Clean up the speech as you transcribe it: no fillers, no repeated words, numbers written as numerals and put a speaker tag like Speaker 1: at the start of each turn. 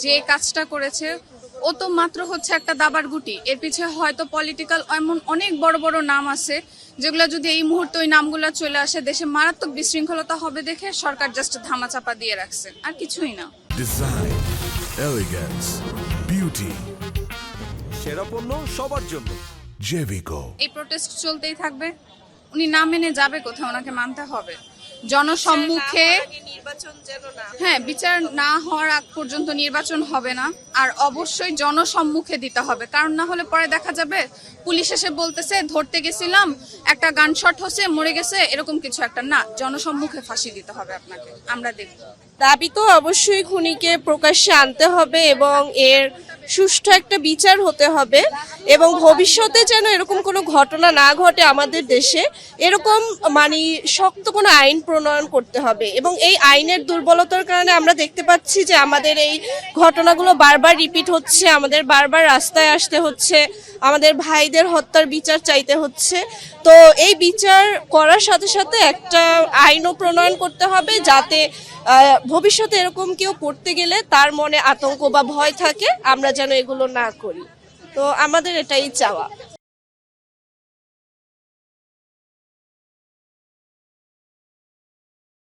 Speaker 1: যে কাজটা করেছে ও তো মাত্র হচ্ছে একটা দাবার গুটি, এর পিছে হয়তো পলিটিক্যাল এমন অনেক বড় বড় নাম আছে যেগুলো যদি এই মুহূর্তে ওই নামগুলো চলে আসে দেশে মারাত্মক বিশৃঙ্খলতা হবে দেখে সরকার জাস্ট ধামাচাপা দিয়ে রাখছে, আর কিছুই না।
Speaker 2: ডিজাইন, এলিগেন্স, বিউটি,
Speaker 3: সেরা পণ্য সবার জন্য।
Speaker 2: জেভিকো।
Speaker 1: এই প্রোটেস্ট চলতেই থাকবে, উনি না মেনে যাবে কোথাও, ওনাকে মানতে হবে জনসম্মুখে। হ্যাঁ, বিচার না হওয়ার আগ পর্যন্ত নির্বাচন হবে না, আর অবশ্যই জনসম্মুখে দিতে হবে, কারণ না হলে পরে দেখা যাবে পুলিশ এসে বলতেছে ধরতে গেছিলাম, একটা গানশট হচ্ছে মরে গেছে, এরকম কিছু একটা না, জনসম্মুখে ফাঁসি দিতে হবে আপনাকে, আমরা দেখব।
Speaker 4: দাবি তো অবশ্যই খুনিকে প্রকাশ্যে আনতে হবে এবং এর সুষ্ঠু একটা বিচার হতে হবে, এবং ভবিষ্যতে যেন এরকম কোনো ঘটনা না ঘটে আমাদের দেশে, এরকম মানে শক্ত কোনো আইন প্রণয়ন করতে হবে। এবং এই আইনের দুর্বলতার কারণে আমরা দেখতে পাচ্ছি যে আমাদের এই ঘটনাগুলো বারবার রিপিট হচ্ছে, আমাদের বারবার রাস্তায় আসতে হচ্ছে, আমাদের ভাইদের হত্যার বিচার চাইতে হচ্ছে। তো এই বিচার করার সাথে সাথে একটা আইনও প্রণয়ন করতে হবে যাতে ভবিষ্যতে এরকম কেউ করতে গেলে তার মনে আতঙ্ক বা ভয় থাকে, আমরা যেন এগুলো না করি। তো আমাদের এটাই চাওয়া।